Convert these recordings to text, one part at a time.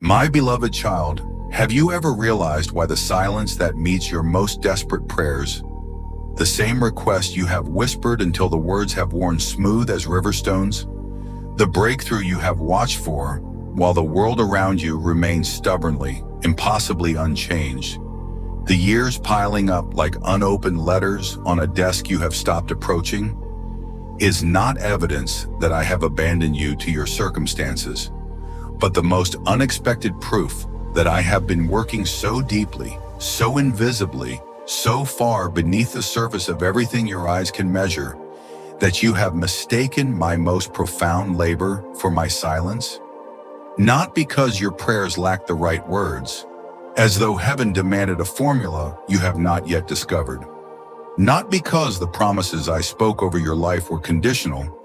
My beloved child, have you ever realized why the silence that meets your most desperate prayers, the same request you have whispered until the words have worn smooth as river stones, the breakthrough you have watched for while the world around you remains stubbornly, impossibly unchanged, the years piling up like unopened letters on a desk you have stopped approaching, is not evidence that I have abandoned you to your circumstances, but the most unexpected proof that I have been working so deeply, so invisibly, so far beneath the surface of everything your eyes can measure, that you have mistaken my most profound labor for my silence? Not because your prayers lack the right words, as though heaven demanded a formula you have not yet discovered. Not because the promises I spoke over your life were conditional,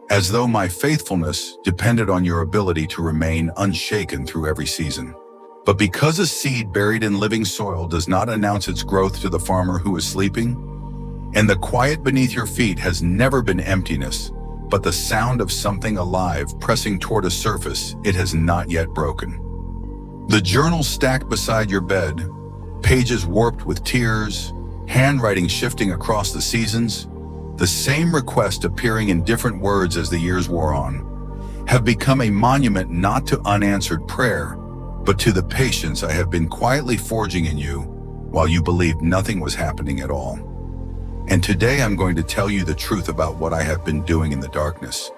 as though my faithfulness depended on your ability to remain unshaken through every season, but because a seed buried in living soil does not announce its growth to the farmer who is sleeping, and the quiet beneath your feet has never been emptiness, but the sound of something alive pressing toward a surface it has not yet broken. The journal stacked beside your bed, pages warped with tears, handwriting shifting across the seasons, the same request appearing in different words as the years wore on, have become a monument not to unanswered prayer, but to the patience I have been quietly forging in you while you believed nothing was happening at all. And today I'm going to tell you the truth about what I have been doing in the darkness.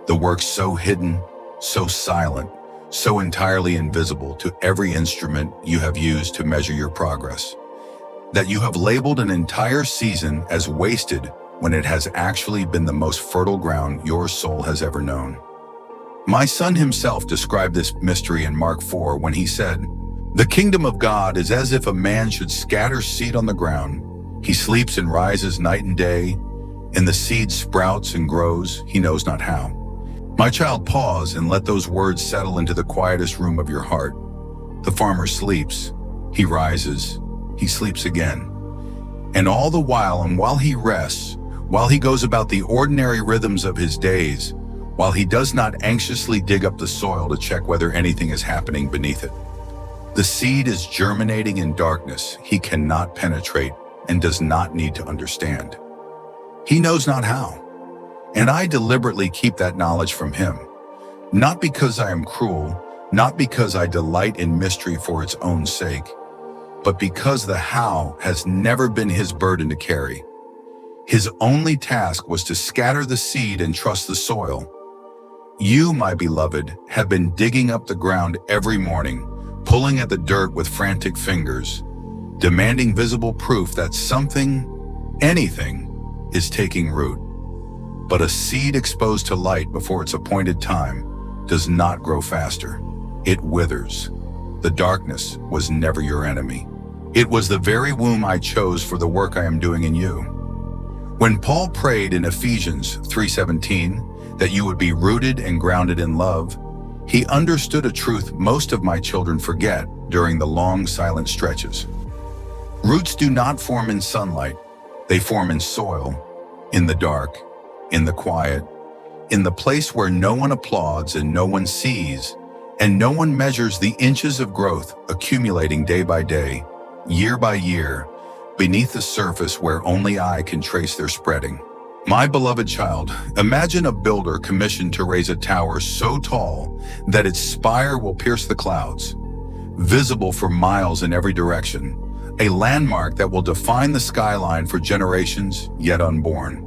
The work so hidden, so silent, so entirely invisible to every instrument you have used to measure your progress, that you have labeled an entire season as wasted when it has actually been the most fertile ground your soul has ever known. My son himself described this mystery in Mark 4 when he said, "The kingdom of God is as if a man should scatter seed on the ground. He sleeps and rises night and day, and the seed sprouts and grows, he knows not how." My child, pause and let those words settle into the quietest room of your heart. The farmer sleeps, he rises, he sleeps again. And all the while, and while he rests, while he goes about the ordinary rhythms of his days, while he does not anxiously dig up the soil to check whether anything is happening beneath it, the seed is germinating in darkness he cannot penetrate and does not need to understand. He knows not how. And I deliberately keep that knowledge from him, not because I am cruel, not because I delight in mystery for its own sake, but because the how has never been his burden to carry. His only task was to scatter the seed and trust the soil. You, my beloved, have been digging up the ground every morning, pulling at the dirt with frantic fingers, demanding visible proof that something, anything, is taking root. But a seed exposed to light before its appointed time does not grow faster. It withers. The darkness was never your enemy. It was the very womb I chose for the work I am doing in you. When Paul prayed in Ephesians 3:17 that you would be rooted and grounded in love, he understood a truth most of my children forget during the long silent stretches. Roots do not form in sunlight. They form in soil, in the dark, in the quiet, in the place where no one applauds and no one sees, and no one measures the inches of growth accumulating day by day, year by year, beneath the surface where only I can trace their spreading. My beloved child, imagine a builder commissioned to raise a tower so tall that its spire will pierce the clouds, visible for miles in every direction, a landmark that will define the skyline for generations yet unborn.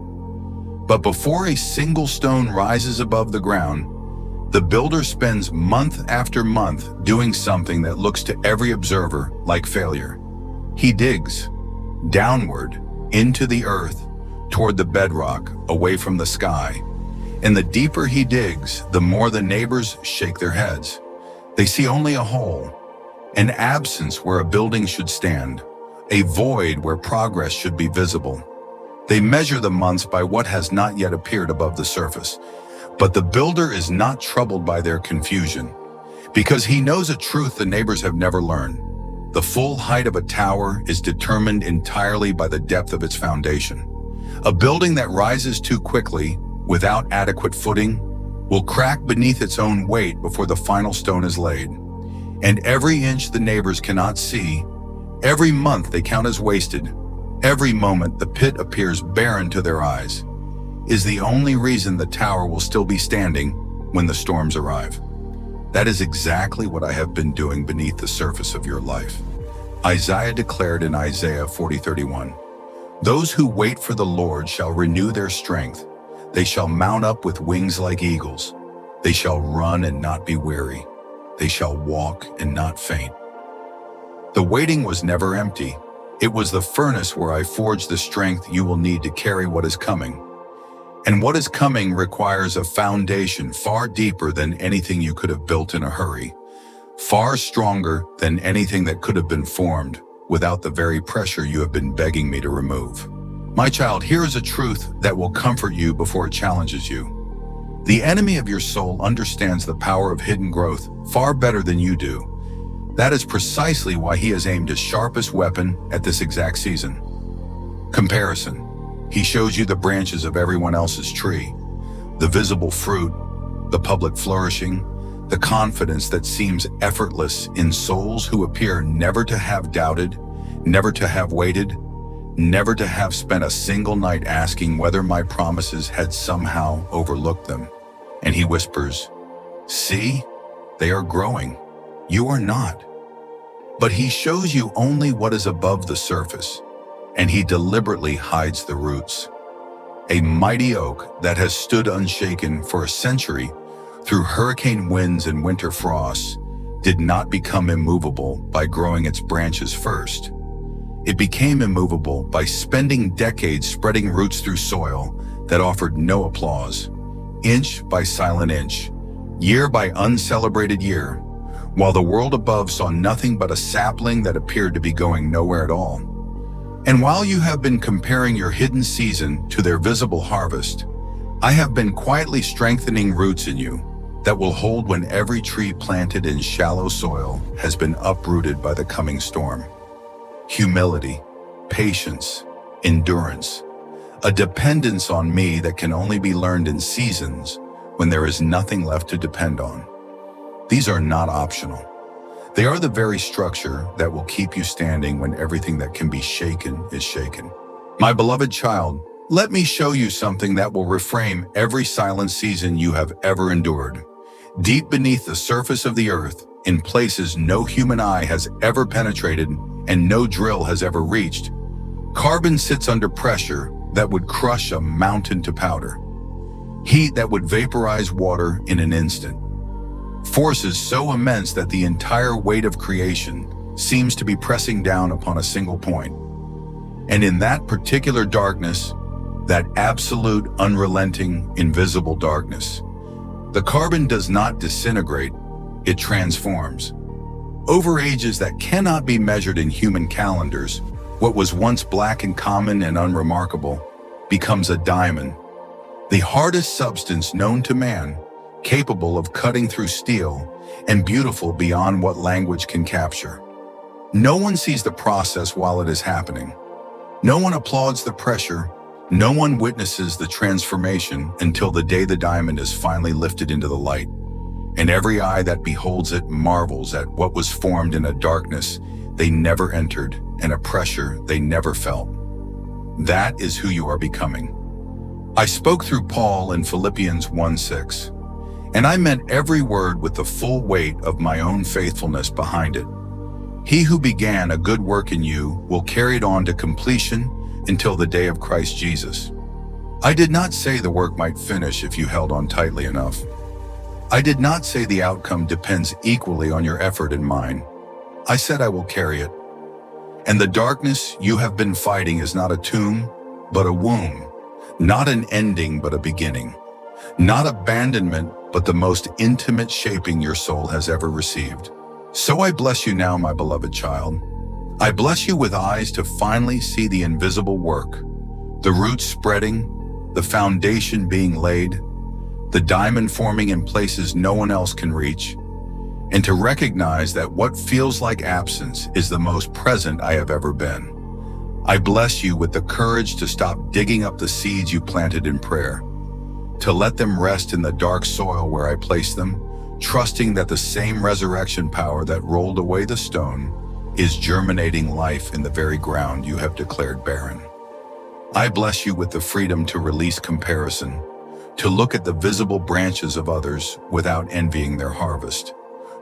But before a single stone rises above the ground, the builder spends month after month doing something that looks to every observer like failure. He digs downward into the earth, toward the bedrock, away from the sky. And the deeper he digs, the more the neighbors shake their heads. They see only a hole, an absence where a building should stand, a void where progress should be visible. They measure the months by what has not yet appeared above the surface. But the builder is not troubled by their confusion, because he knows a truth the neighbors have never learned. The full height of a tower is determined entirely by the depth of its foundation. A building that rises too quickly, without adequate footing, will crack beneath its own weight before the final stone is laid. And every inch the neighbors cannot see, every month they count as wasted, every moment the pit appears barren to their eyes, is the only reason the tower will still be standing when the storms arrive. That is exactly what I have been doing beneath the surface of your life. Isaiah declared in Isaiah 40:31, "Those who wait for the Lord shall renew their strength. They shall mount up with wings like eagles. They shall run and not be weary. They shall walk and not faint." The waiting was never empty. It was the furnace where I forged the strength you will need to carry what is coming. And what is coming requires a foundation far deeper than anything you could have built in a hurry, far stronger than anything that could have been formed without the very pressure you have been begging me to remove. My child, here is a truth that will comfort you before it challenges you. The enemy of your soul understands the power of hidden growth far better than you do. That is precisely why he has aimed his sharpest weapon at this exact season: comparison. He shows you the branches of everyone else's tree, the visible fruit, the public flourishing, the confidence that seems effortless in souls who appear never to have doubted, never to have waited, never to have spent a single night asking whether my promises had somehow overlooked them. And he whispers, "See, they are growing. You are not." But he shows you only what is above the surface, and he deliberately hides the roots. A mighty oak that has stood unshaken for a century through hurricane winds and winter frosts did not become immovable by growing its branches first. It became immovable by spending decades spreading roots through soil that offered no applause, inch by silent inch, year by uncelebrated year, while the world above saw nothing but a sapling that appeared to be going nowhere at all. And while you have been comparing your hidden season to their visible harvest, I have been quietly strengthening roots in you that will hold when every tree planted in shallow soil has been uprooted by the coming storm. Humility, patience, endurance, a dependence on me that can only be learned in seasons when there is nothing left to depend on. These are not optional. They are the very structure that will keep you standing when everything that can be shaken is shaken. My beloved child, let me show you something that will reframe every silent season you have ever endured. Deep beneath the surface of the earth, in places no human eye has ever penetrated and no drill has ever reached, carbon sits under pressure that would crush a mountain to powder. Heat that would vaporize water in an instant. Forces so immense that the entire weight of creation seems to be pressing down upon a single point. And in that particular darkness, that absolute, unrelenting, invisible darkness, the carbon does not disintegrate, it transforms. Over ages that cannot be measured in human calendars, what was once black and common and unremarkable becomes a diamond, the hardest substance known to man, capable of cutting through steel and beautiful beyond what language can capture. No one sees the process while it is happening. No one applauds the pressure. No one witnesses the transformation until the day the diamond is finally lifted into the light. And every eye that beholds it marvels at what was formed in a darkness they never entered and a pressure they never felt. That is who you are becoming. I spoke through Paul in Philippians 1:6. And I meant every word with the full weight of my own faithfulness behind it. He who began a good work in you will carry it on to completion until the day of Christ Jesus. I did not say the work might finish if you held on tightly enough. I did not say the outcome depends equally on your effort and mine. I said I will carry it. And the darkness you have been fighting is not a tomb, but a womb, not an ending, but a beginning, not abandonment, but the most intimate shaping your soul has ever received. So I bless you now, my beloved child. I bless you with eyes to finally see the invisible work, the roots spreading, the foundation being laid, the diamond forming in places no one else can reach, and to recognize that what feels like absence is the most present I have ever been. I bless you with the courage to stop digging up the seeds you planted in prayer, to let them rest in the dark soil where I placed them, trusting that the same resurrection power that rolled away the stone is germinating life in the very ground you have declared barren. I bless you with the freedom to release comparison, to look at the visible branches of others without envying their harvest,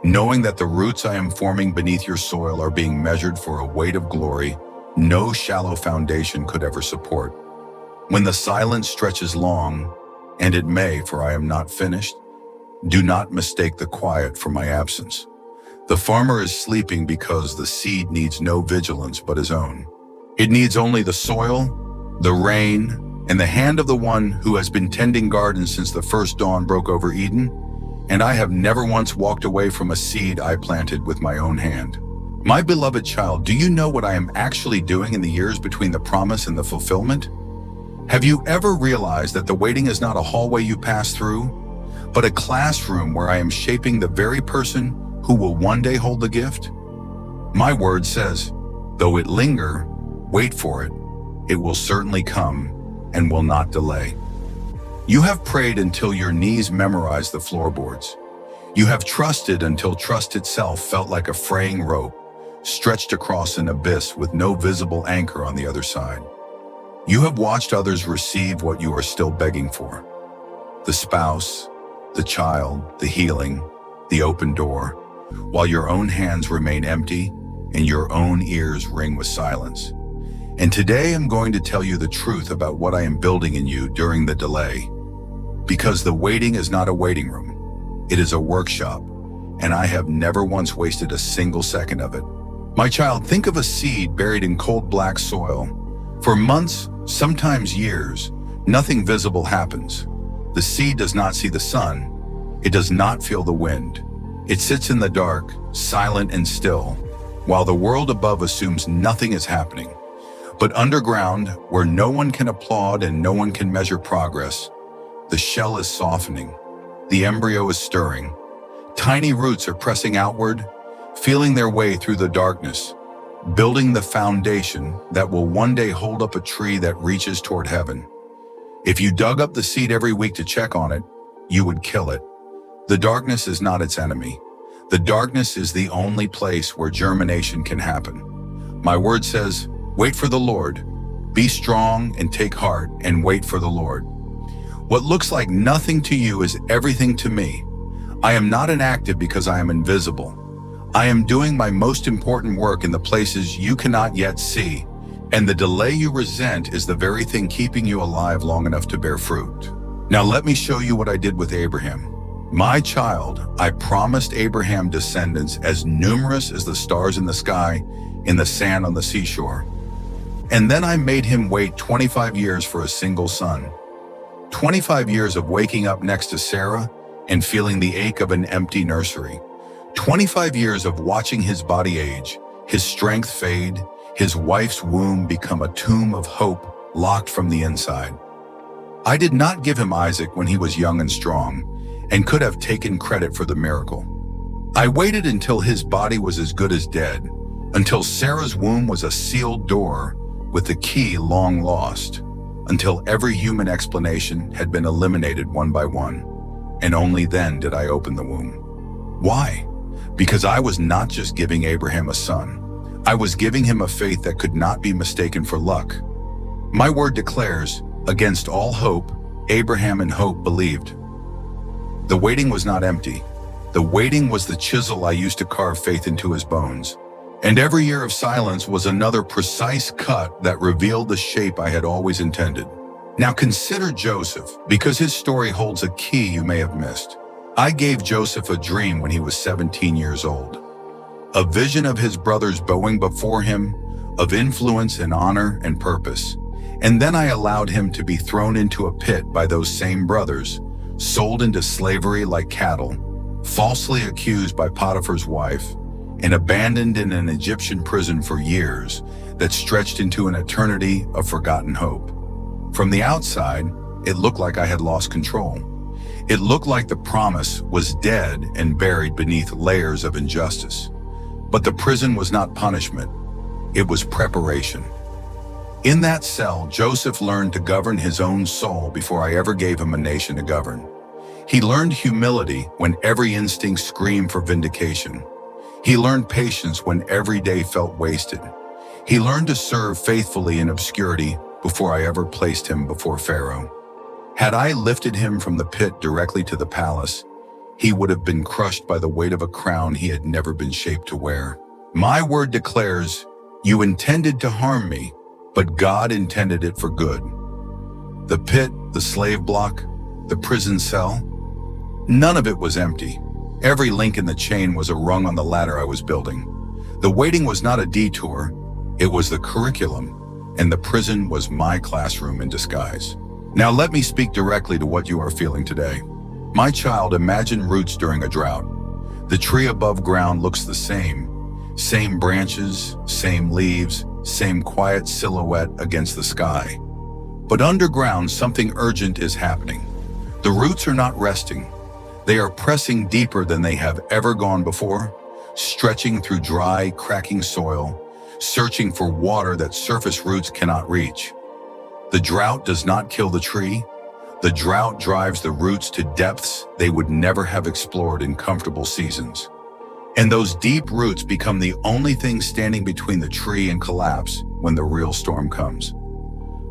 knowing that the roots I am forming beneath your soil are being measured for a weight of glory no shallow foundation could ever support. When the silence stretches long, and it may, for I am not finished, do not mistake the quiet for my absence. The farmer is sleeping because the seed needs no vigilance but his own. It needs only the soil, the rain, and the hand of the one who has been tending gardens since the first dawn broke over Eden, and I have never once walked away from a seed I planted with my own hand. My beloved child, do you know what I am actually doing in the years between the promise and the fulfillment? Have you ever realized that the waiting is not a hallway you pass through, but a classroom where I am shaping the very person who will one day hold the gift? My word says, though it linger, wait for it. It will certainly come and will not delay. You have prayed until your knees memorized the floorboards. You have trusted until trust itself felt like a fraying rope, stretched across an abyss with no visible anchor on the other side. You have watched others receive what you are still begging for. The spouse, the child, the healing, the open door, while your own hands remain empty and your own ears ring with silence. And today I'm going to tell you the truth about what I am building in you during the delay. Because the waiting is not a waiting room. It is a workshop, and I have never once wasted a single second of it. My child, think of a seed buried in cold black soil. For months, sometimes years, nothing visible happens. The seed does not see the sun. It does not feel the wind. It sits in the dark, silent and still, while the world above assumes nothing is happening. But underground, where no one can applaud and no one can measure progress, the shell is softening. The embryo is stirring. Tiny roots are pressing outward, feeling their way through the darkness, building the foundation that will one day hold up a tree that reaches toward heaven. If you dug up the seed every week to check on it, you would kill it. The darkness is not its enemy. The darkness is the only place where germination can happen. My word says, wait for the Lord. Be strong and take heart and wait for the Lord. What looks like nothing to you is everything to me. I am not inactive because I am invisible. I am doing my most important work in the places you cannot yet see, and the delay you resent is the very thing keeping you alive long enough to bear fruit. Now let me show you what I did with Abraham. My child, I promised Abraham descendants as numerous as the stars in the sky, in the sand on the seashore. And then I made him wait 25 years for a single son. 25 years of waking up next to Sarah and feeling the ache of an empty nursery. 25 years of watching his body age, his strength fade, his wife's womb become a tomb of hope locked from the inside. I did not give him Isaac when he was young and strong and could have taken credit for the miracle. I waited until his body was as good as dead, until Sarah's womb was a sealed door with the key long lost, until every human explanation had been eliminated one by one, and only then did I open the womb. Why? Because I was not just giving Abraham a son. I was giving him a faith that could not be mistaken for luck. My word declares, against all hope, Abraham in hope believed. The waiting was not empty. The waiting was the chisel I used to carve faith into his bones. And every year of silence was another precise cut that revealed the shape I had always intended. Now consider Joseph, because his story holds a key you may have missed. I gave Joseph a dream when he was 17 years old. A vision of his brothers bowing before him, of influence and honor and purpose. And then I allowed him to be thrown into a pit by those same brothers, sold into slavery like cattle, falsely accused by Potiphar's wife, and abandoned in an Egyptian prison for years that stretched into an eternity of forgotten hope. From the outside, it looked like I had lost control. It looked like the promise was dead and buried beneath layers of injustice. But the prison was not punishment. It was preparation. In that cell, Joseph learned to govern his own soul before I ever gave him a nation to govern. He learned humility when every instinct screamed for vindication. He learned patience when every day felt wasted. He learned to serve faithfully in obscurity before I ever placed him before Pharaoh. Had I lifted him from the pit directly to the palace, he would have been crushed by the weight of a crown he had never been shaped to wear. My word declares, you intended to harm me, but God intended it for good. The pit, the slave block, the prison cell, none of it was empty. Every link in the chain was a rung on the ladder I was building. The waiting was not a detour, it was the curriculum, and the prison was my classroom in disguise. Now let me speak directly to what you are feeling today. My child, imagine roots during a drought. The tree above ground looks the same branches, same leaves, same quiet silhouette against the sky. But underground, something urgent is happening. The roots are not resting. They are pressing deeper than they have ever gone before, stretching through dry, cracking soil, searching for water that surface roots cannot reach. The drought does not kill the tree. The drought drives the roots to depths they would never have explored in comfortable seasons. And those deep roots become the only thing standing between the tree and collapse when the real storm comes.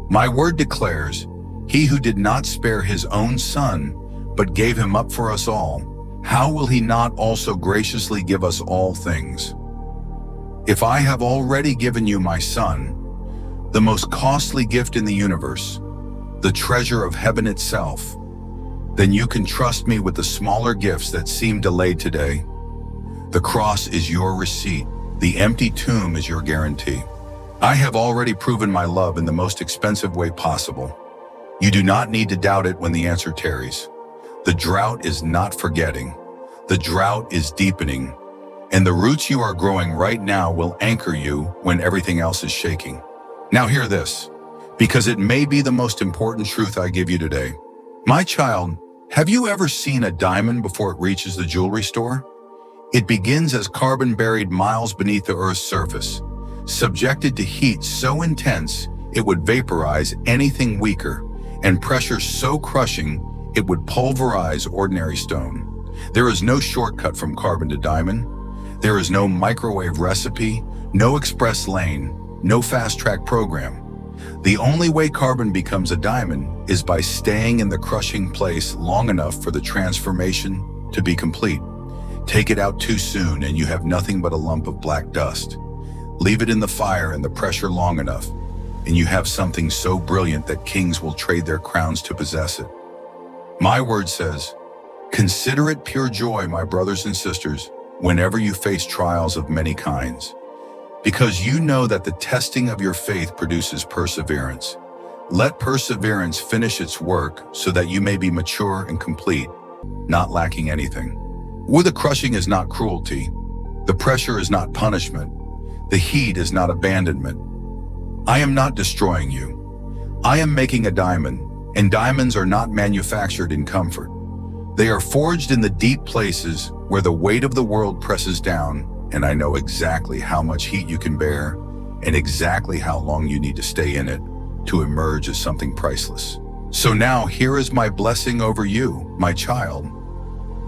My word declares, he who did not spare his own son, but gave him up for us all, how will he not also graciously give us all things? If I have already given you my son, the most costly gift in the universe, the treasure of heaven itself, then you can trust me with the smaller gifts that seem delayed today. The cross is your receipt. The empty tomb is your guarantee. I have already proven my love in the most expensive way possible. You do not need to doubt it when the answer tarries. The drought is not forgetting. The drought is deepening. And the roots you are growing right now will anchor you when everything else is shaking. Now hear this, because it may be the most important truth I give you today. My child, have you ever seen a diamond before it reaches the jewelry store? It begins as carbon buried miles beneath the Earth's surface, subjected to heat so intense it would vaporize anything weaker, and pressure so crushing it would pulverize ordinary stone. There is no shortcut from carbon to diamond. There is no microwave recipe, no express lane, no fast-track program. The only way carbon becomes a diamond is by staying in the crushing place long enough for the transformation to be complete. Take it out too soon and you have nothing but a lump of black dust. Leave it in the fire and the pressure long enough, and you have something so brilliant that kings will trade their crowns to possess it. My word says, consider it pure joy, my brothers and sisters, whenever you face trials of many kinds, because you know that the testing of your faith produces perseverance. Let perseverance finish its work so that you may be mature and complete, not lacking anything. Where the crushing is not cruelty, the pressure is not punishment, the heat is not abandonment. I am not destroying you. I am making a diamond, and diamonds are not manufactured in comfort. They are forged in the deep places where the weight of the world presses down, and I know exactly how much heat you can bear and exactly how long you need to stay in it to emerge as something priceless. So now here is my blessing over you, my child.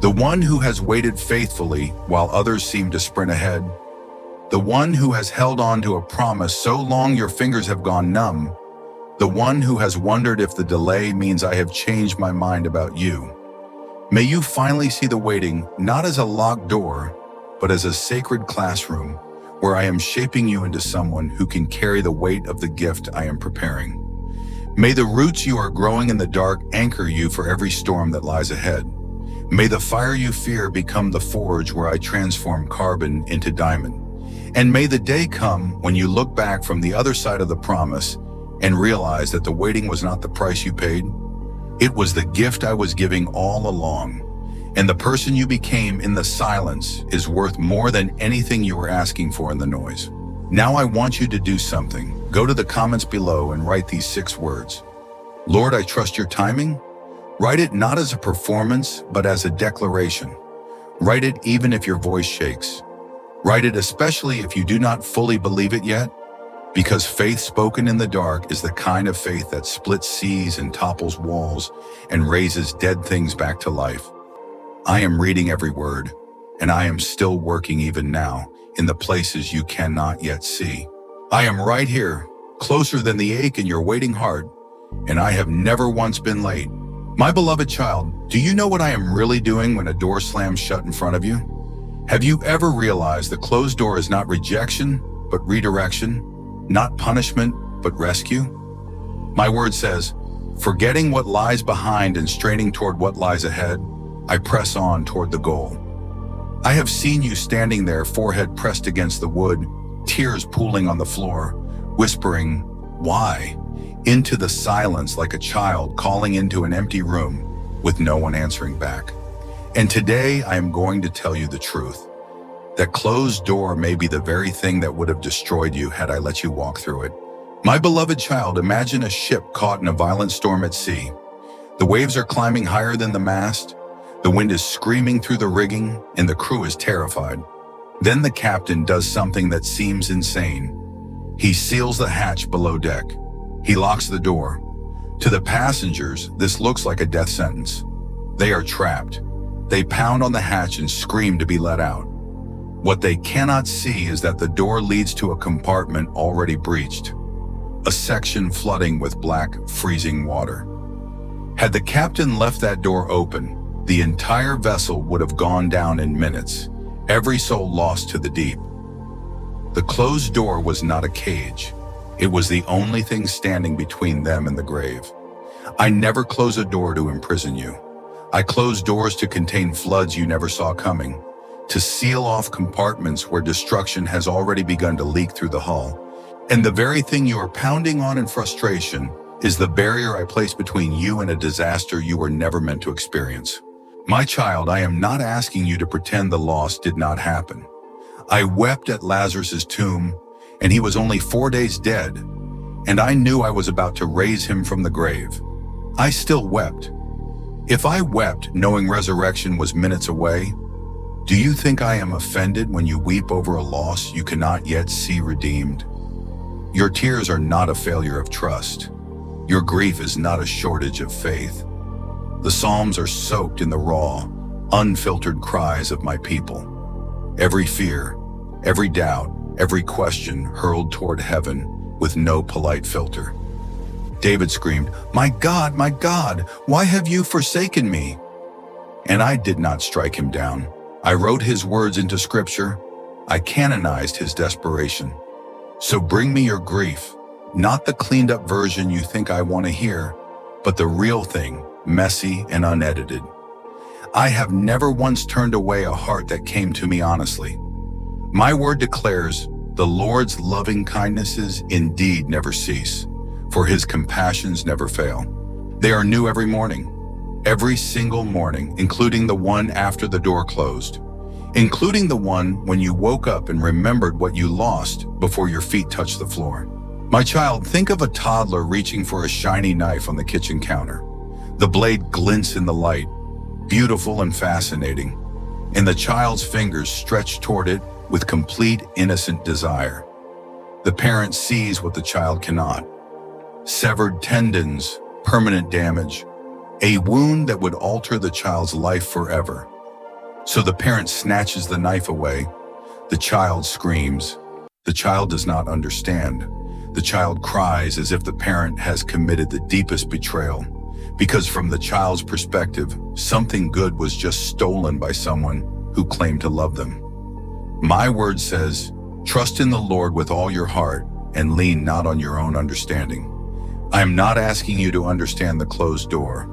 The one who has waited faithfully while others seem to sprint ahead. The one who has held on to a promise so long your fingers have gone numb. The one who has wondered if the delay means I have changed my mind about you. May you finally see the waiting not as a locked door, but as a sacred classroom where I am shaping you into someone who can carry the weight of the gift I am preparing. May the roots you are growing in the dark anchor you for every storm that lies ahead. May the fire you fear become the forge where I transform carbon into diamond. And may the day come when you look back from the other side of the promise and realize that the waiting was not the price you paid. It was the gift I was giving all along. And the person you became in the silence is worth more than anything you were asking for in the noise. Now I want you to do something. Go to the comments below and write these 6 words. Lord, I trust your timing. Write it not as a performance, but as a declaration. Write it even if your voice shakes. Write it especially if you do not fully believe it yet. Because faith spoken in the dark is the kind of faith that splits seas and topples walls and raises dead things back to life. I am reading every word, and I am still working even now in the places you cannot yet see. I am right here, closer than the ache in your waiting heart, and I have never once been late. My beloved child, do you know what I am really doing when a door slams shut in front of you? Have you ever realized the closed door is not rejection, but redirection? Not punishment, but rescue? My word says, forgetting what lies behind and straining toward what lies ahead, I press on toward the goal. I have seen you standing there, forehead pressed against the wood, tears pooling on the floor, whispering, "Why?" into the silence like a child calling into an empty room with no one answering back. And today I am going to tell you the truth. That closed door may be the very thing that would have destroyed you had I let you walk through it. My beloved child, imagine a ship caught in a violent storm at sea. The waves are climbing higher than the mast, the wind is screaming through the rigging, and the crew is terrified. Then the captain does something that seems insane. He seals the hatch below deck. He locks the door. To the passengers, this looks like a death sentence. They are trapped. They pound on the hatch and scream to be let out. What they cannot see is that the door leads to a compartment already breached, a section flooding with black, freezing water. Had the captain left that door open, the entire vessel would have gone down in minutes, every soul lost to the deep. The closed door was not a cage. It was the only thing standing between them and the grave. I never close a door to imprison you. I close doors to contain floods you never saw coming, to seal off compartments where destruction has already begun to leak through the hull. And the very thing you are pounding on in frustration is the barrier I place between you and a disaster you were never meant to experience. My child, I am not asking you to pretend the loss did not happen. I wept at Lazarus's tomb, and he was only 4 days dead, and I knew I was about to raise him from the grave. I still wept. If I wept knowing resurrection was minutes away, do you think I am offended when you weep over a loss you cannot yet see redeemed? Your tears are not a failure of trust. Your grief is not a shortage of faith. The Psalms are soaked in the raw, unfiltered cries of my people. Every fear, every doubt, every question hurled toward heaven with no polite filter. David screamed, my God, why have you forsaken me?" And I did not strike him down. I wrote his words into scripture. I canonized his desperation. So bring me your grief, not the cleaned up version you think I want to hear, but the real thing, messy and unedited. I have never once turned away a heart that came to me honestly. My word declares, the Lord's loving kindnesses indeed never cease, for his compassions never fail. They are new every morning. Every single morning, including the one after the door closed, including the one when you woke up and remembered what you lost before your feet touched the floor. My child, think of a toddler reaching for a shiny knife on the kitchen counter. The blade glints in the light, beautiful and fascinating, and the child's fingers stretch toward it with complete innocent desire. The parent sees what the child cannot. Severed tendons, permanent damage, a wound that would alter the child's life forever. So the parent snatches the knife away. The child screams. The child does not understand. The child cries as if the parent has committed the deepest betrayal, because from the child's perspective, something good was just stolen by someone who claimed to love them. My word says, trust in the Lord with all your heart and lean not on your own understanding. I am not asking you to understand the closed door.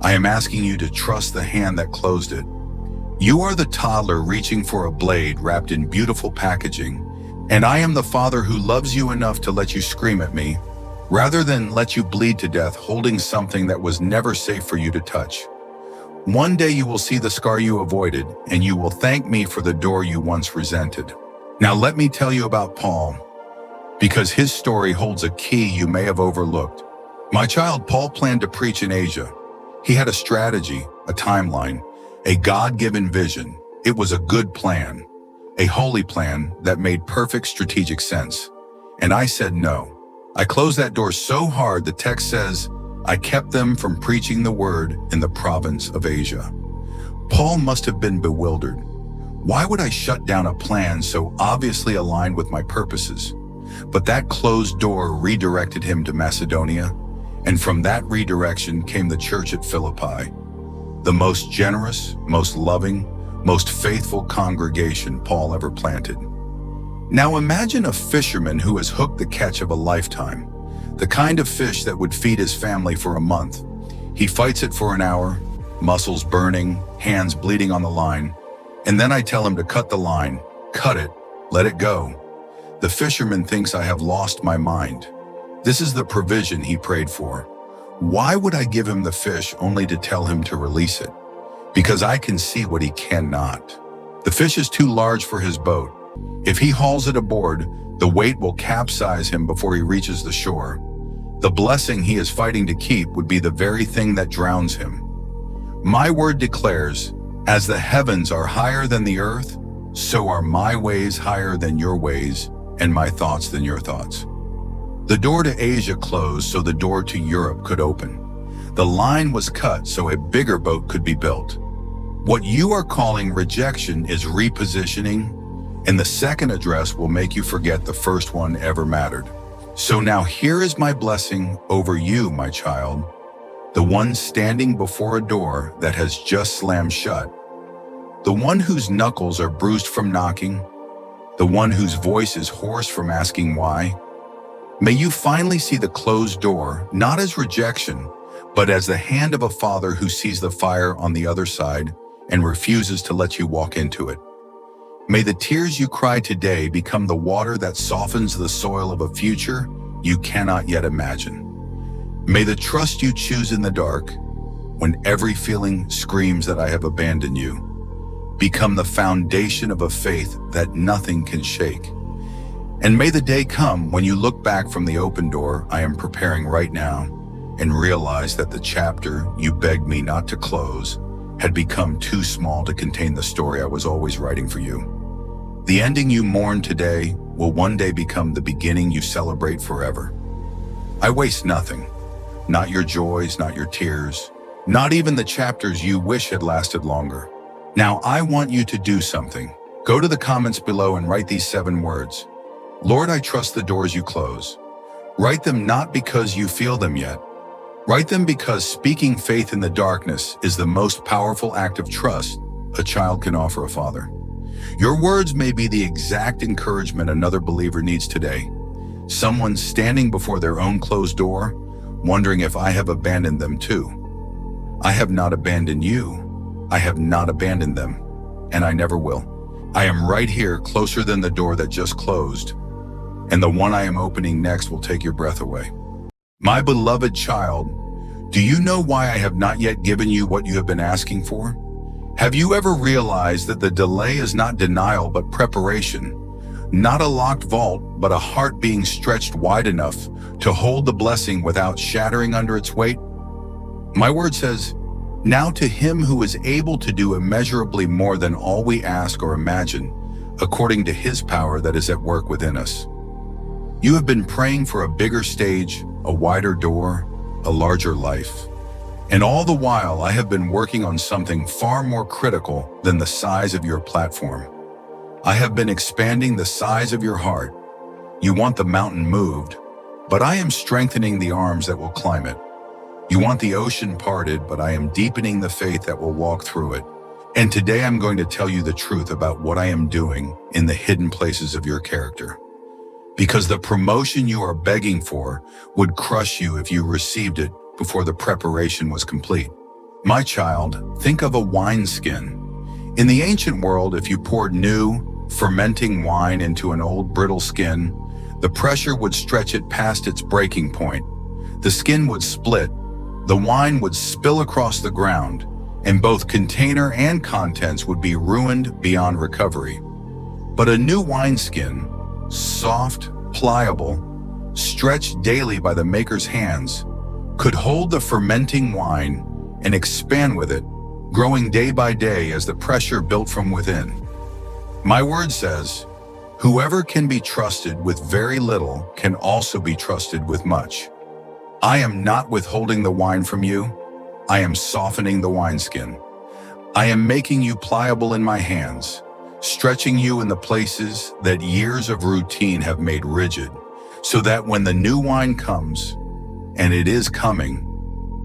I am asking you to trust the hand that closed it. You are the toddler reaching for a blade wrapped in beautiful packaging, and I am the father who loves you enough to let you scream at me, rather than let you bleed to death holding something that was never safe for you to touch. One day you will see the scar you avoided, and you will thank me for the door you once resented. Now let me tell you about Paul, because his story holds a key you may have overlooked. My child, Paul planned to preach in Asia. He had a strategy, a timeline, a God-given vision. It was a good plan, a holy plan that made perfect strategic sense. And I said no. I closed that door so hard, the text says, I kept them from preaching the word in the province of Asia. Paul must have been bewildered. Why would I shut down a plan so obviously aligned with my purposes? But that closed door redirected him to Macedonia, and from that redirection came the church at Philippi, the most generous, most loving, most faithful congregation Paul ever planted. Now imagine a fisherman who has hooked the catch of a lifetime, the kind of fish that would feed his family for a month. He fights it for an hour, muscles burning, hands bleeding on the line, and then I tell him to cut the line, cut it, let it go. The fisherman thinks I have lost my mind. This is the provision he prayed for. Why would I give him the fish only to tell him to release it? Because I can see what he cannot. The fish is too large for his boat. If he hauls it aboard, the weight will capsize him before he reaches the shore. The blessing he is fighting to keep would be the very thing that drowns him. My word declares, as the heavens are higher than the earth, so are my ways higher than your ways, and my thoughts than your thoughts. The door to Asia closed so the door to Europe could open. The line was cut so a bigger boat could be built. What you are calling rejection is repositioning, and the second address will make you forget the first one ever mattered. So now here is my blessing over you, my child, the one standing before a door that has just slammed shut, the one whose knuckles are bruised from knocking, the one whose voice is hoarse from asking why. May you finally see the closed door not as rejection, but as the hand of a father who sees the fire on the other side and refuses to let you walk into it. May the tears you cry today become the water that softens the soil of a future you cannot yet imagine. May the trust you choose in the dark, when every feeling screams that I have abandoned you, become the foundation of a faith that nothing can shake. And may the day come when you look back from the open door I am preparing right now and realize that the chapter you begged me not to close had become too small to contain the story I was always writing for you. The ending you mourn today will one day become the beginning you celebrate forever. I waste nothing, not your joys, not your tears, not even the chapters you wish had lasted longer. Now I want you to do something. Go to the comments below and write these 7 words. Lord, I trust the doors you close. Write them not because you feel them yet. Write them because speaking faith in the darkness is the most powerful act of trust a child can offer a father. Your words may be the exact encouragement another believer needs today. Someone standing before their own closed door, wondering if I have abandoned them too. I have not abandoned you. I have not abandoned them, and I never will. I am right here, closer than the door that just closed, and the one I am opening next will take your breath away. My beloved child, do you know why I have not yet given you what you have been asking for? Have you ever realized that the delay is not denial but preparation? Not a locked vault, but a heart being stretched wide enough to hold the blessing without shattering under its weight? My word says, now to him who is able to do immeasurably more than all we ask or imagine, according to his power that is at work within us. You have been praying for a bigger stage, a wider door, a larger life. And all the while, I have been working on something far more critical than the size of your platform. I have been expanding the size of your heart. You want the mountain moved, but I am strengthening the arms that will climb it. You want the ocean parted, but I am deepening the faith that will walk through it. And today I'm going to tell you the truth about what I am doing in the hidden places of your character. Because the promotion you are begging for would crush you if you received it before the preparation was complete. My child, think of a wineskin. In the ancient world, if you poured new, fermenting wine into an old brittle skin, the pressure would stretch it past its breaking point. The skin would split, the wine would spill across the ground, and both container and contents would be ruined beyond recovery. But a new wineskin, soft, pliable, stretched daily by the maker's hands, could hold the fermenting wine and expand with it, growing day by day as the pressure built from within. My word says, Whoever can be trusted with very little can also be trusted with much. I am not withholding the wine from you. I am softening the wineskin. I am making you pliable in my hands, stretching you in the places that years of routine have made rigid, so that when the new wine comes, and it is coming,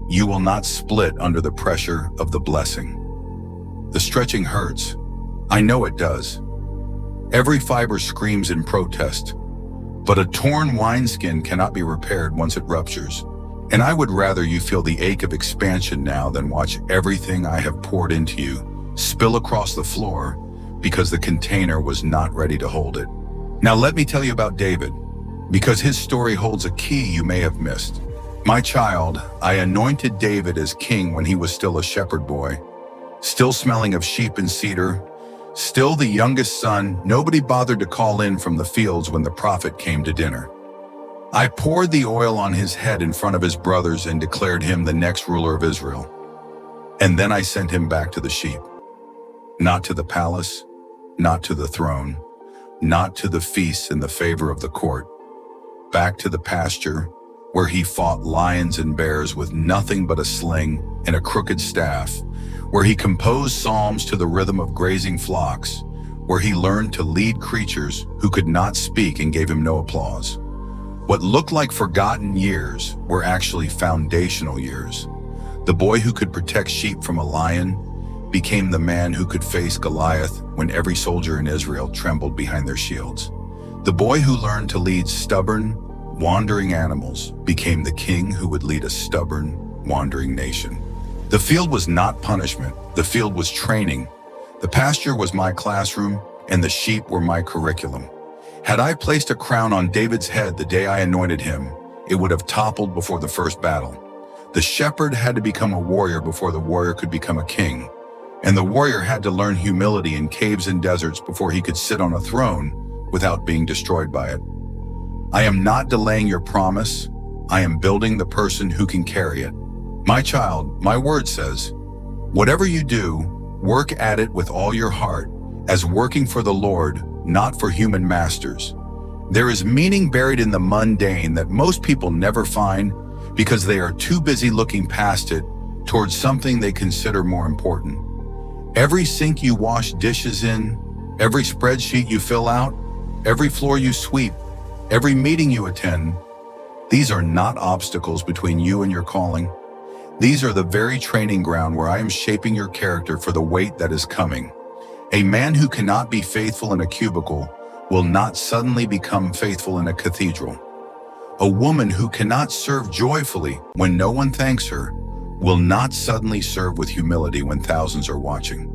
you will not split under the pressure of the blessing. The stretching hurts. I know it does. Every fiber screams in protest, but a torn wineskin cannot be repaired once it ruptures. And I would rather you feel the ache of expansion now than watch everything I have poured into you spill across the floor because the container was not ready to hold it. Now let me tell you about David, because his story holds a key you may have missed. My child, I anointed David as king when he was still a shepherd boy, still smelling of sheep and cedar, still the youngest son nobody bothered to call in from the fields when the prophet came to dinner. I poured the oil on his head in front of his brothers and declared him the next ruler of Israel. And then I sent him back to the sheep. Not to the palace, not to the throne, not to the feasts and the favor of the court. Back to the pasture, where he fought lions and bears with nothing but a sling and a crooked staff, where he composed psalms to the rhythm of grazing flocks, where he learned to lead creatures who could not speak and gave him no applause. What looked like forgotten years were actually foundational years. The boy who could protect sheep from a lion became the man who could face Goliath when every soldier in Israel trembled behind their shields. The boy who learned to lead stubborn, wandering animals became the king who would lead a stubborn, wandering nation. The field was not punishment. The field was training. The pasture was my classroom, and the sheep were my curriculum. Had I placed a crown on David's head the day I anointed him, it would have toppled before the first battle. The shepherd had to become a warrior before the warrior could become a king. And the warrior had to learn humility in caves and deserts before he could sit on a throne without being destroyed by it. I am not delaying your promise. I am building the person who can carry it. My child, my word says, whatever you do, work at it with all your heart, as working for the Lord, not for human masters. There is meaning buried in the mundane that most people never find because they are too busy looking past it towards something they consider more important. Every sink you wash dishes in, every spreadsheet you fill out, every floor you sweep, every meeting you attend, these are not obstacles between you and your calling. These are the very training ground where I am shaping your character for the weight that is coming. A man who cannot be faithful in a cubicle will not suddenly become faithful in a cathedral. A woman who cannot serve joyfully when no one thanks her will not suddenly serve with humility when thousands are watching.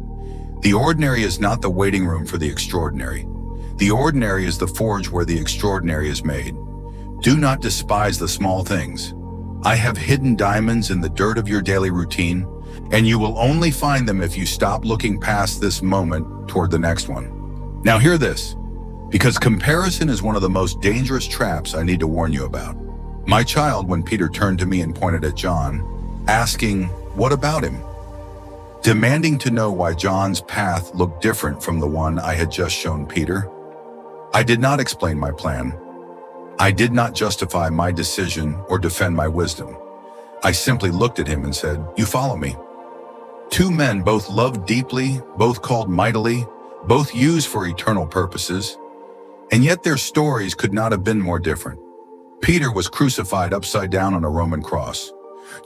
The ordinary is not the waiting room for the extraordinary. The ordinary is the forge where the extraordinary is made. Do not despise the small things. I have hidden diamonds in the dirt of your daily routine, and you will only find them if you stop looking past this moment toward the next one. Now hear this, because comparison is one of the most dangerous traps I need to warn you about. My child, when Peter turned to me and pointed at John, asking, "What about him?" demanding to know why John's path looked different from the one I had just shown Peter, I did not explain my plan. I did not justify my decision or defend my wisdom. I simply looked at him and said, "You follow me." Two men, both loved deeply, both called mightily, both used for eternal purposes, and yet their stories could not have been more different. Peter was crucified upside down on a Roman cross.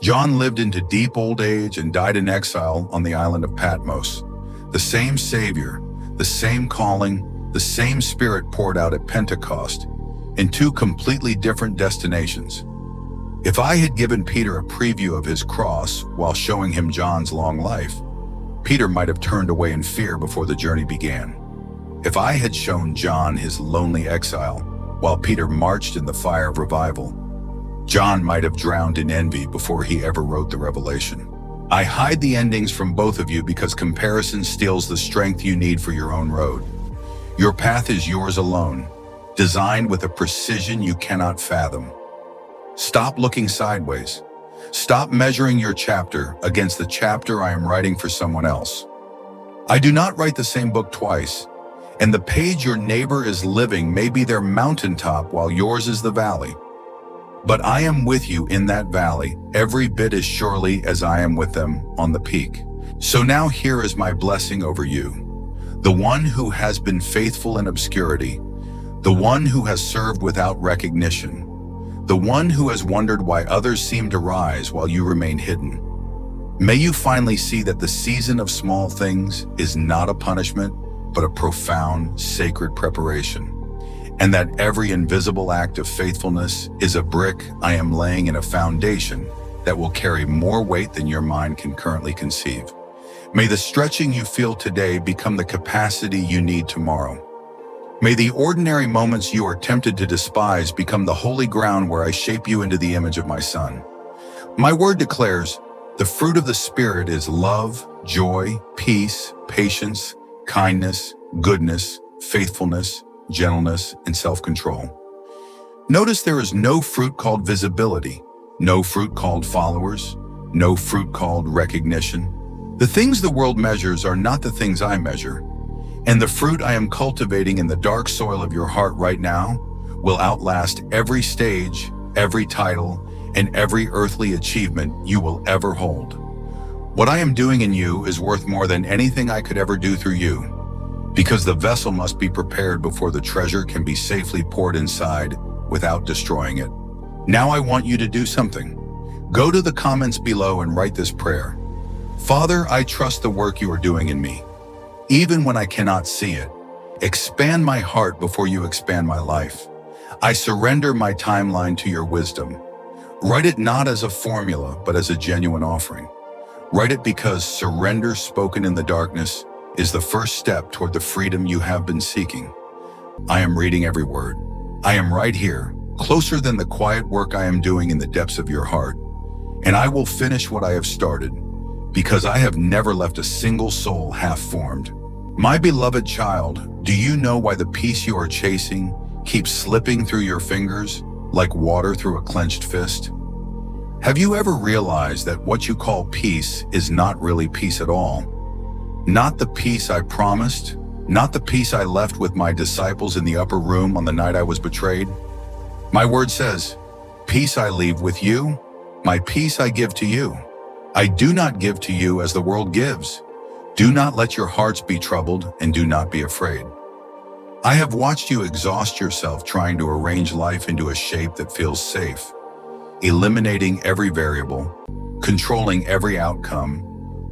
John lived into deep old age and died in exile on the island of Patmos. The same Savior, the same calling, the same Spirit poured out at Pentecost in two completely different destinations. If I had given Peter a preview of his cross while showing him John's long life, Peter might have turned away in fear before the journey began. If I had shown John his lonely exile while Peter marched in the fire of revival, John might have drowned in envy before he ever wrote the Revelation. I hide the endings from both of you because comparison steals the strength you need for your own road. Your path is yours alone, designed with a precision you cannot fathom. Stop looking sideways. Stop measuring your chapter against the chapter I am writing for someone else. I do not write the same book twice. And the page your neighbor is living may be their mountaintop while yours is the valley. But I am with you in that valley, every bit as surely as I am with them on the peak. So now here is my blessing over you, the one who has been faithful in obscurity, the one who has served without recognition, the one who has wondered why others seem to rise while you remain hidden. May you finally see that the season of small things is not a punishment, but a profound, sacred preparation, and that every invisible act of faithfulness is a brick I am laying in a foundation that will carry more weight than your mind can currently conceive. May the stretching you feel today become the capacity you need tomorrow. May the ordinary moments you are tempted to despise become the holy ground where I shape you into the image of my Son. My word declares, the fruit of the Spirit is love, joy, peace, patience, kindness, goodness, faithfulness, gentleness, and self-control. Notice there is no fruit called visibility, no fruit called followers, no fruit called recognition. The things the world measures are not the things I measure, and the fruit I am cultivating in the dark soil of your heart right now will outlast every stage, every title, and every earthly achievement you will ever hold. What I am doing in you is worth more than anything I could ever do through you, because the vessel must be prepared before the treasure can be safely poured inside without destroying it. Now I want you to do something. Go to the comments below and write this prayer. Father, I trust the work you are doing in me. Even when I cannot see it, expand my heart before you expand my life. I surrender my timeline to your wisdom. Write it not as a formula, but as a genuine offering. Write it because surrender spoken in the darkness is the first step toward the freedom you have been seeking. I am reading every word. I am right here, closer than the quiet work I am doing in the depths of your heart. And I will finish what I have started, because I have never left a single soul half-formed. My beloved child, do you know why the peace you are chasing keeps slipping through your fingers like water through a clenched fist? Have you ever realized that what you call peace is not really peace at all? Not the peace I promised, not the peace I left with my disciples in the upper room on the night I was betrayed. My word says, peace I leave with you, my peace I give to you. I do not give to you as the world gives. Do not let your hearts be troubled, and do not be afraid. I have watched you exhaust yourself trying to arrange life into a shape that feels safe, eliminating every variable, controlling every outcome,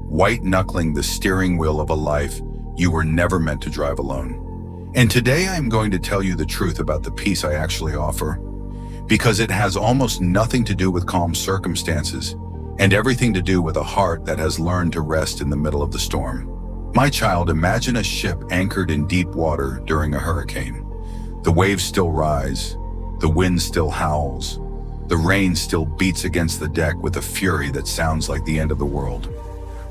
white-knuckling the steering wheel of a life you were never meant to drive alone. And today I am going to tell you the truth about the peace I actually offer, because it has almost nothing to do with calm circumstances and everything to do with a heart that has learned to rest in the middle of the storm. My child, imagine a ship anchored in deep water during a hurricane. The waves still rise, the wind still howls, the rain still beats against the deck with a fury that sounds like the end of the world.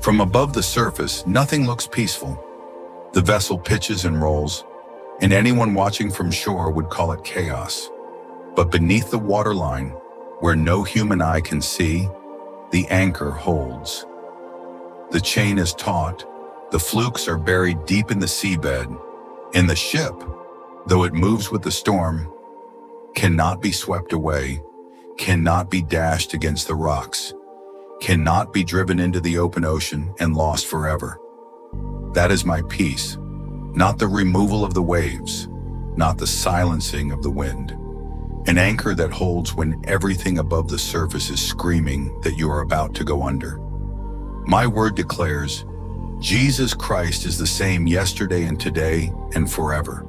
From above the surface, nothing looks peaceful. The vessel pitches and rolls, and anyone watching from shore would call it chaos. But beneath the waterline, where no human eye can see, the anchor holds. The chain is taut, the flukes are buried deep in the seabed, and the ship, though it moves with the storm, cannot be swept away, cannot be dashed against the rocks, cannot be driven into the open ocean and lost forever. That is my peace, not the removal of the waves, not the silencing of the wind. An anchor that holds when everything above the surface is screaming that you are about to go under. My word declares, Jesus Christ is the same yesterday and today and forever.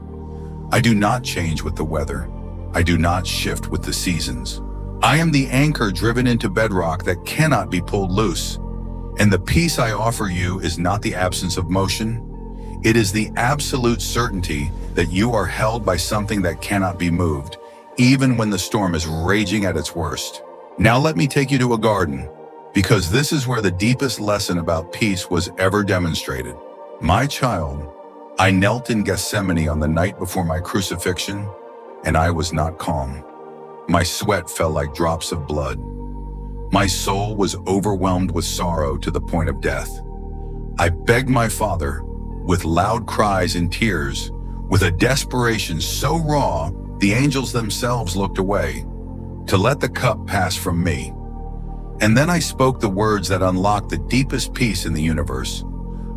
I do not change with the weather. I do not shift with the seasons. I am the anchor driven into bedrock that cannot be pulled loose. And the peace I offer you is not the absence of motion. It is the absolute certainty that you are held by something that cannot be moved, even when the storm is raging at its worst. Now let me take you to a garden, because this is where the deepest lesson about peace was ever demonstrated. My child, I knelt in Gethsemane on the night before my crucifixion, and I was not calm. My sweat fell like drops of blood. My soul was overwhelmed with sorrow to the point of death. I begged my Father, with loud cries and tears, With a desperation so raw, the angels themselves looked away, to let the cup pass from me. And then I spoke the words that unlocked the deepest peace in the universe.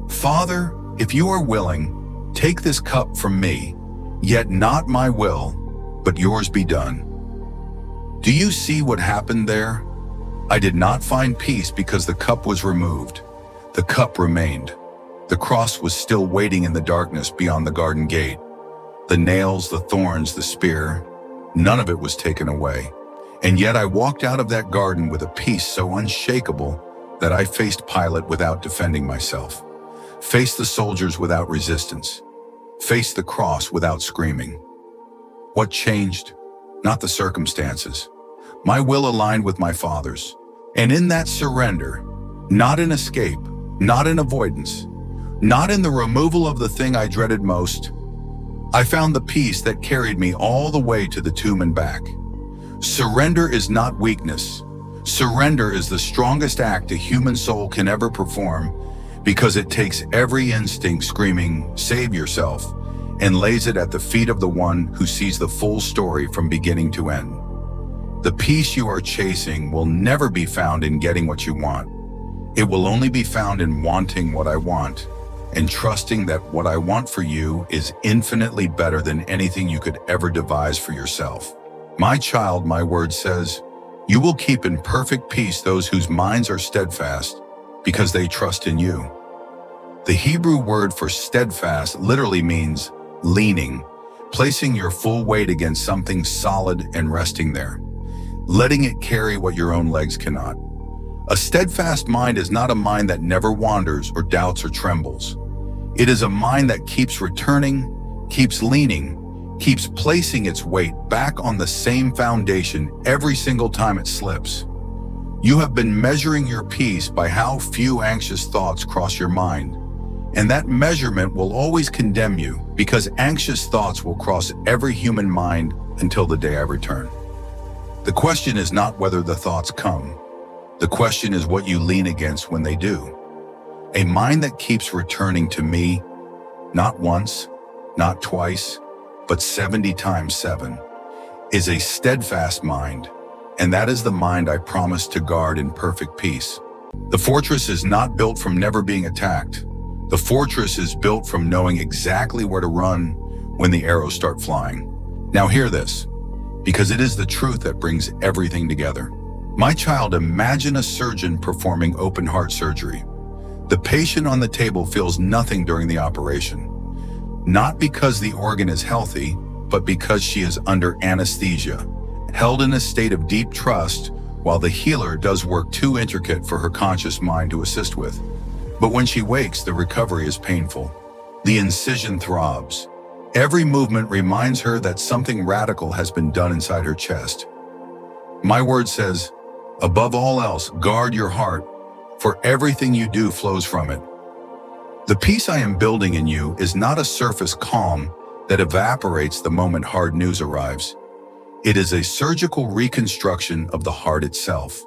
Father, if you are willing, take this cup from me, yet not my will, but yours be done. Do you see what happened there? I did not find peace because the cup was removed. The cup remained. The cross was still waiting in the darkness beyond the garden gate. The nails, the thorns, the spear, none of it was taken away. And yet I walked out of that garden with a peace so unshakable that I faced Pilate without defending myself, faced the soldiers without resistance, faced the cross without screaming. What changed? Not the circumstances. My will aligned with my Father's. And in that surrender, not in escape, not in avoidance, not in the removal of the thing I dreaded most, I found the peace that carried me all the way to the tomb and back. Surrender is not weakness. Surrender is the strongest act a human soul can ever perform because it takes every instinct screaming, "Save yourself," and lays it at the feet of the one who sees the full story from beginning to end. The peace you are chasing will never be found in getting what you want. It will only be found in wanting what I want and trusting that what I want for you is infinitely better than anything you could ever devise for yourself. My child, my word says, you will keep in perfect peace those whose minds are steadfast because they trust in you. The Hebrew word for steadfast literally means leaning, placing your full weight against something solid and resting there, letting it carry what your own legs cannot. A steadfast mind is not a mind that never wanders or doubts or trembles. It is a mind that keeps returning, keeps leaning, keeps placing its weight back on the same foundation every single time it slips. You have been measuring your peace by how few anxious thoughts cross your mind, and that measurement will always condemn you because anxious thoughts will cross every human mind until the day I return. The question is not whether the thoughts come. The question is what you lean against when they do. A mind that keeps returning to me, not once, not twice, but 70 times 7, is a steadfast mind, and that is the mind I promise to guard in perfect peace. The fortress is not built from never being attacked. The fortress is built from knowing exactly where to run when the arrows start flying. Now hear this, because it is the truth that brings everything together. My child, imagine a surgeon performing open heart surgery. The patient on the table feels nothing during the operation. Not because the organ is healthy, but because she is under anesthesia, held in a state of deep trust while the healer does work too intricate for her conscious mind to assist with. But when she wakes, the recovery is painful. The incision throbs. Every movement reminds her that something radical has been done inside her chest. My word says, above all else, guard your heart, for everything you do flows from it. The peace I am building in you is not a surface calm that evaporates the moment hard news arrives. It is a surgical reconstruction of the heart itself,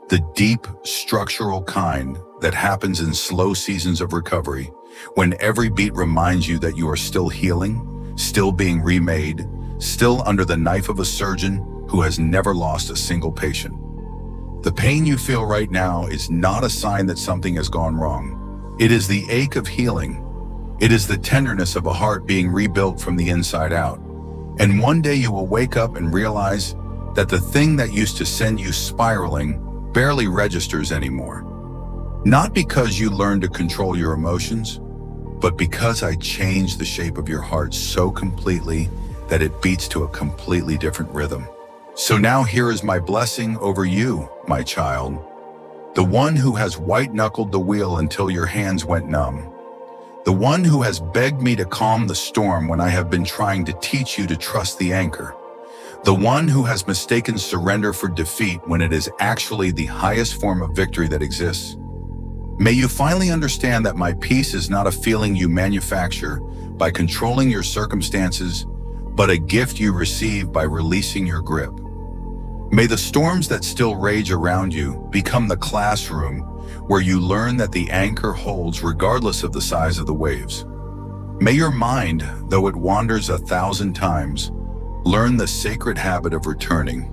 the deep, structural kind that happens in slow seasons of recovery, when every beat reminds you that you are still healing, still being remade, still under the knife of a surgeon who has never lost a single patient. The pain you feel right now is not a sign that something has gone wrong. It is the ache of healing. It is the tenderness of a heart being rebuilt from the inside out. And one day you will wake up and realize that the thing that used to send you spiraling barely registers anymore. Not because you learned to control your emotions, but because I changed the shape of your heart so completely that it beats to a completely different rhythm. So now here is my blessing over you, my child. The one who has white-knuckled the wheel until your hands went numb. The one who has begged me to calm the storm when I have been trying to teach you to trust the anchor. The one who has mistaken surrender for defeat when it is actually the highest form of victory that exists. May you finally understand that my peace is not a feeling you manufacture by controlling your circumstances, but a gift you receive by releasing your grip. May the storms that still rage around you become the classroom where you learn that the anchor holds regardless of the size of the waves. May your mind, though it wanders 1,000 times, learn the sacred habit of returning,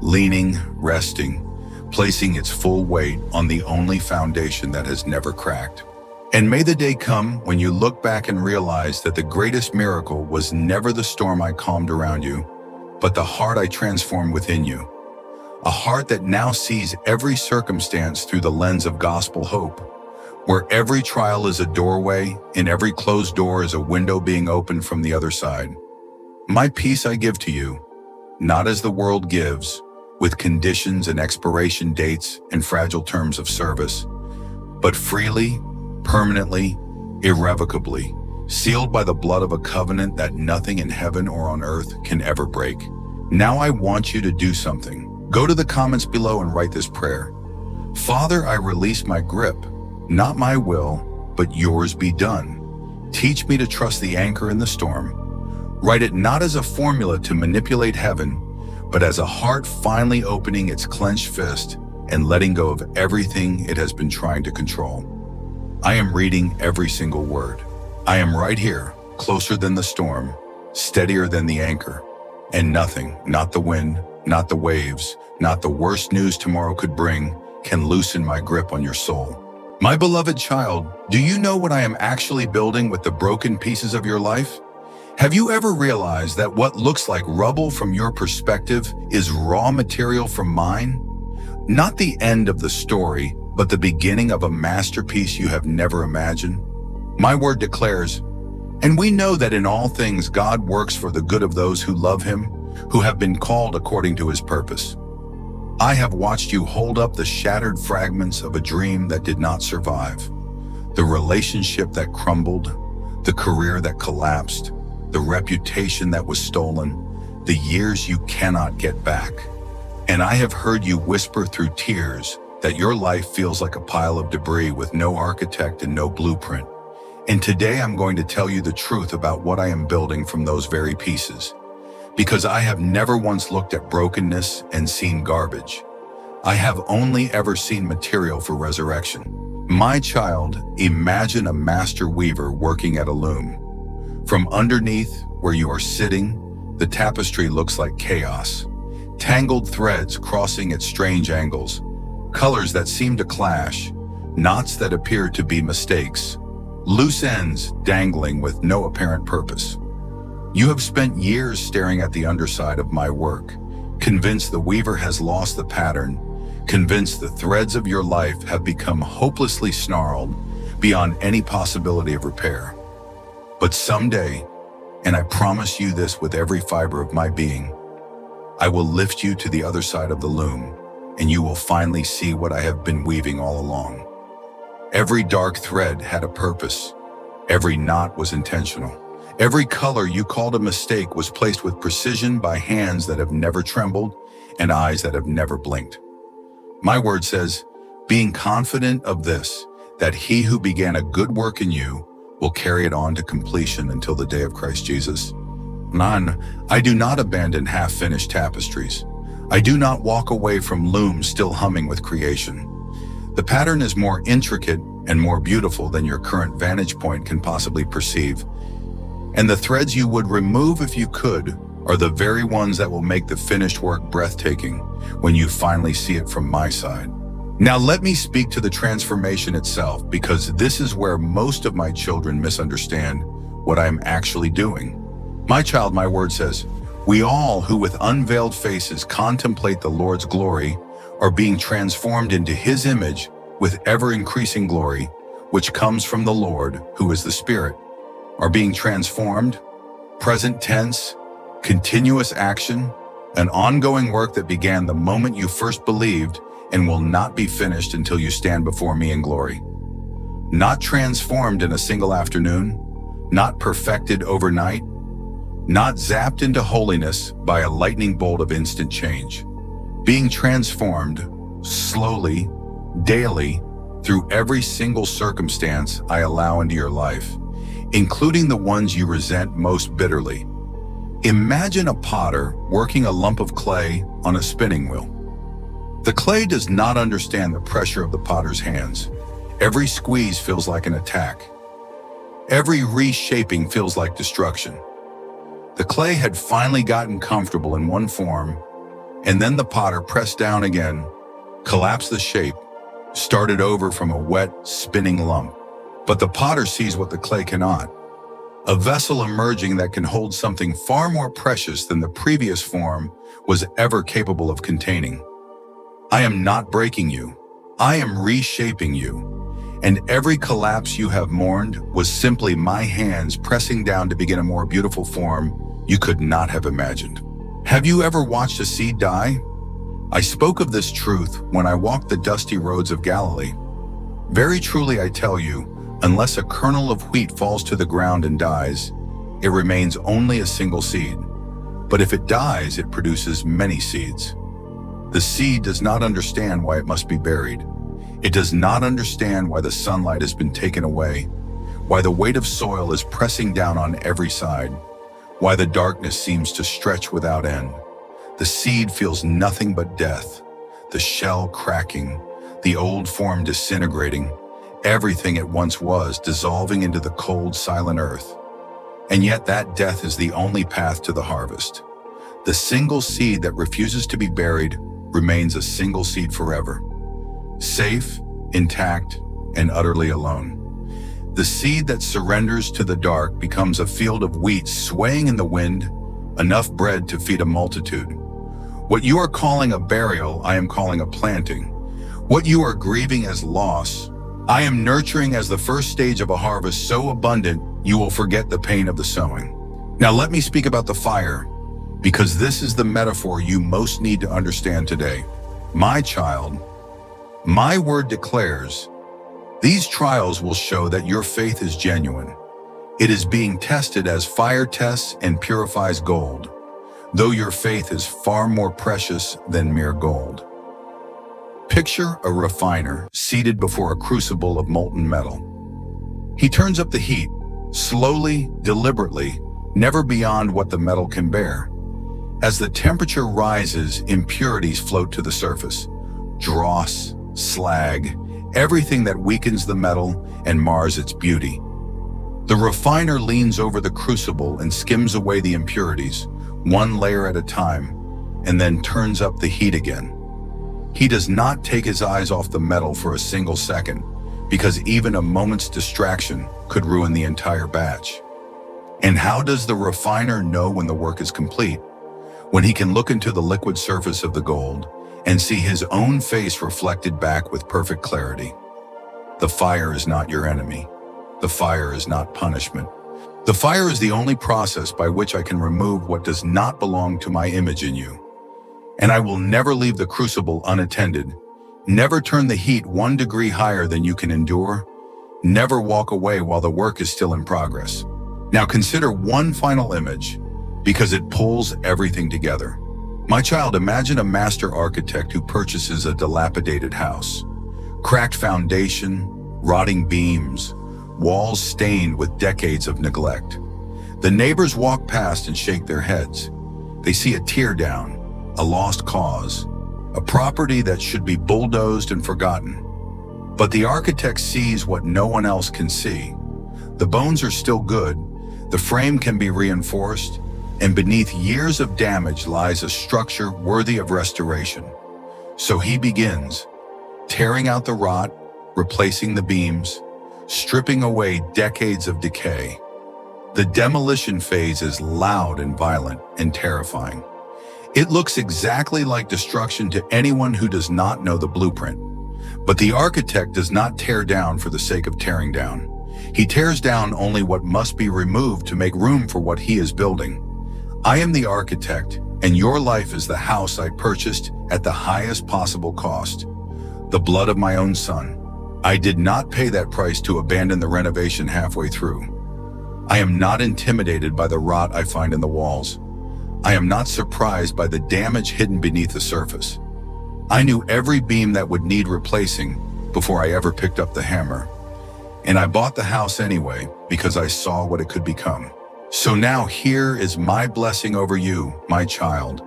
leaning, resting, placing its full weight on the only foundation that has never cracked. And may the day come when you look back and realize that the greatest miracle was never the storm I calmed around you, but the heart I transformed within you. A heart that now sees every circumstance through the lens of gospel hope, where every trial is a doorway and every closed door is a window being opened from the other side. My peace I give to you, not as the world gives, with conditions and expiration dates and fragile terms of service, but freely, permanently, irrevocably, sealed by the blood of a covenant that nothing in heaven or on earth can ever break. Now I want you to do something. Go to the comments below and write this prayer. Father, I release my grip. Not my will, but yours be done. Teach me to trust the anchor in the storm. Write it not as a formula to manipulate heaven, but as a heart finally opening its clenched fist and letting go of everything it has been trying to control. I am reading every single word. I am right here, closer than the storm, steadier than the anchor, and nothing, not the wind, not the waves, not the worst news tomorrow could bring, can loosen my grip on your soul. My beloved child, do you know what I am actually building with the broken pieces of your life? Have you ever realized that what looks like rubble from your perspective is raw material from mine? Not the end of the story, but the beginning of a masterpiece you have never imagined. My word declares, and we know that in all things God works for the good of those who love him, who have been called according to his purpose. I have watched you hold up the shattered fragments of a dream that did not survive, the relationship that crumbled, the career that collapsed, the reputation that was stolen, the years you cannot get back. And I have heard you whisper through tears that your life feels like a pile of debris with no architect and no blueprint. And today I'm going to tell you the truth about what I am building from those very pieces. Because I have never once looked at brokenness and seen garbage. I have only ever seen material for resurrection. My child, imagine a master weaver working at a loom. From underneath where you are sitting, the tapestry looks like chaos. Tangled threads crossing at strange angles, colors that seem to clash, knots that appear to be mistakes, loose ends dangling with no apparent purpose. You have spent years staring at the underside of my work, convinced the weaver has lost the pattern, convinced the threads of your life have become hopelessly snarled beyond any possibility of repair. But someday, and I promise you this with every fiber of my being, I will lift you to the other side of the loom, and you will finally see what I have been weaving all along. Every dark thread had a purpose. Every knot was intentional. Every color you called a mistake was placed with precision by hands that have never trembled and eyes that have never blinked. My word says, being confident of this, that he who began a good work in you will carry it on to completion until the day of Christ Jesus. I do not abandon half-finished tapestries. I do not walk away from looms still humming with creation. The pattern is more intricate and more beautiful than your current vantage point can possibly perceive. And the threads you would remove if you could are the very ones that will make the finished work breathtaking when you finally see it from my side. Now let me speak to the transformation itself, because this is where most of my children misunderstand what I am actually doing. My child, my word says, we all who with unveiled faces contemplate the Lord's glory are being transformed into his image with ever-increasing glory, which comes from the Lord, who is the Spirit. Are being transformed, present tense, continuous action, an ongoing work that began the moment you first believed and will not be finished until you stand before me in glory. Not transformed in a single afternoon, not perfected overnight, not zapped into holiness by a lightning bolt of instant change. Being transformed slowly, daily, through every single circumstance I allow into your life, including the ones you resent most bitterly. Imagine a potter working a lump of clay on a spinning wheel. The clay does not understand the pressure of the potter's hands. Every squeeze feels like an attack. Every reshaping feels like destruction. The clay had finally gotten comfortable in one form, and then the potter pressed down again, collapsed the shape, started over from a wet, spinning lump. But the potter sees what the clay cannot. A vessel emerging that can hold something far more precious than the previous form was ever capable of containing. I am not breaking you. I am reshaping you. And every collapse you have mourned was simply my hands pressing down to begin a more beautiful form you could not have imagined. Have you ever watched a seed die? I spoke of this truth when I walked the dusty roads of Galilee. Very truly I tell you, unless a kernel of wheat falls to the ground and dies, it remains only a single seed. But if it dies, it produces many seeds. The seed does not understand why it must be buried. It does not understand why the sunlight has been taken away, why the weight of soil is pressing down on every side, why the darkness seems to stretch without end. The seed feels nothing but death, the shell cracking, the old form disintegrating, everything it once was dissolving into the cold, silent earth. And yet that death is the only path to the harvest. The single seed that refuses to be buried remains a single seed forever, safe, intact, and utterly alone. The seed that surrenders to the dark becomes a field of wheat swaying in the wind, enough bread to feed a multitude. What you are calling a burial, I am calling a planting. What you are grieving as loss, I am nurturing as the first stage of a harvest so abundant you will forget the pain of the sowing. Now let me speak about the fire, because this is the metaphor you most need to understand today. My child, my word declares, these trials will show that your faith is genuine. It is being tested as fire tests and purifies gold, though your faith is far more precious than mere gold. Picture a refiner seated before a crucible of molten metal. He turns up the heat, slowly, deliberately, never beyond what the metal can bear. As the temperature rises, impurities float to the surface. Dross, slag, everything that weakens the metal and mars its beauty. The refiner leans over the crucible and skims away the impurities, one layer at a time, and then turns up the heat again. He does not take his eyes off the metal for a single second, because even a moment's distraction could ruin the entire batch. And how does the refiner know when the work is complete? When he can look into the liquid surface of the gold and see his own face reflected back with perfect clarity. The fire is not your enemy. The fire is not punishment. The fire is the only process by which I can remove what does not belong to my image in you. And I will never leave the crucible unattended, never turn the heat 1 degree higher than you can endure, never walk away while the work is still in progress. Now consider one final image, because it pulls everything together. My child, imagine a master architect who purchases a dilapidated house. Cracked foundation, rotting beams, walls stained with decades of neglect. The neighbors walk past and shake their heads. They see a tear down, a lost cause, a property that should be bulldozed and forgotten. But the architect sees what no one else can see. The bones are still good, the frame can be reinforced, and beneath years of damage lies a structure worthy of restoration. So he begins, tearing out the rot, replacing the beams, stripping away decades of decay. The demolition phase is loud and violent and terrifying. It looks exactly like destruction to anyone who does not know the blueprint. But the architect does not tear down for the sake of tearing down. He tears down only what must be removed to make room for what he is building. I am the architect, and your life is the house I purchased at the highest possible cost. The blood of my own son. I did not pay that price to abandon the renovation halfway through. I am not intimidated by the rot I find in the walls. I am not surprised by the damage hidden beneath the surface. I knew every beam that would need replacing before I ever picked up the hammer. And I bought the house anyway because I saw what it could become. So now here is my blessing over you, my child.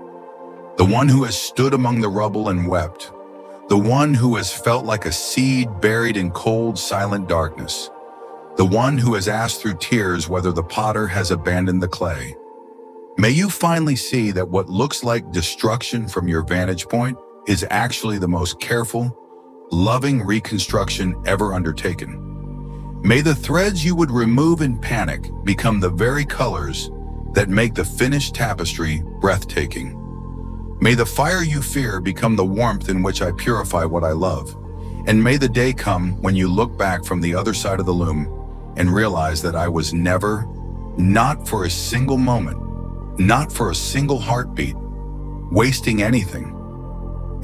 The one who has stood among the rubble and wept. The one who has felt like a seed buried in cold, silent darkness. the one who has asked through tears whether the potter has abandoned the clay. May you finally see that what looks like destruction from your vantage point is actually the most careful, loving reconstruction ever undertaken. May the threads you would remove in panic become the very colors that make the finished tapestry breathtaking. May the fire you fear become the warmth in which I purify what I love. And may the day come when you look back from the other side of the loom and realize that I was never, not for a single moment, not for a single heartbeat, wasting anything.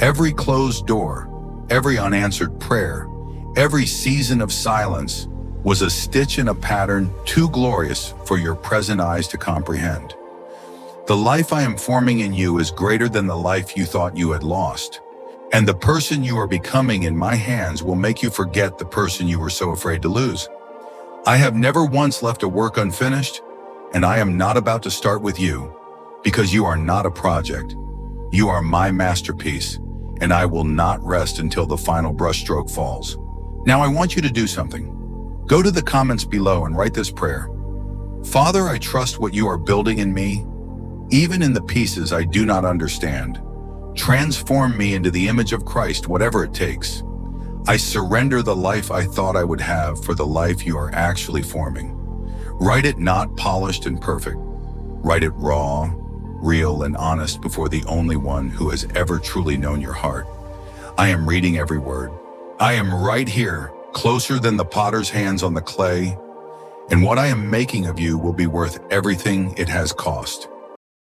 Every closed door, every unanswered prayer, every season of silence was a stitch in a pattern too glorious for your present eyes to comprehend. The life I am forming in you is greater than the life you thought you had lost. And the person you are becoming in my hands will make you forget the person you were so afraid to lose. I have never once left a work unfinished, and I am not about to start with you, because you are not a project. You are my masterpiece, and I will not rest until the final brushstroke falls. Now I want you to do something. Go to the comments below and write this prayer. Father, I trust what you are building in me, even in the pieces I do not understand. Transform me into the image of Christ, whatever it takes. I surrender the life I thought I would have for the life you are actually forming. Write it not polished and perfect. Write it raw, real, and honest before the only one who has ever truly known your heart. I am reading every word. I am right here, closer than the potter's hands on the clay, and what I am making of you will be worth everything it has cost.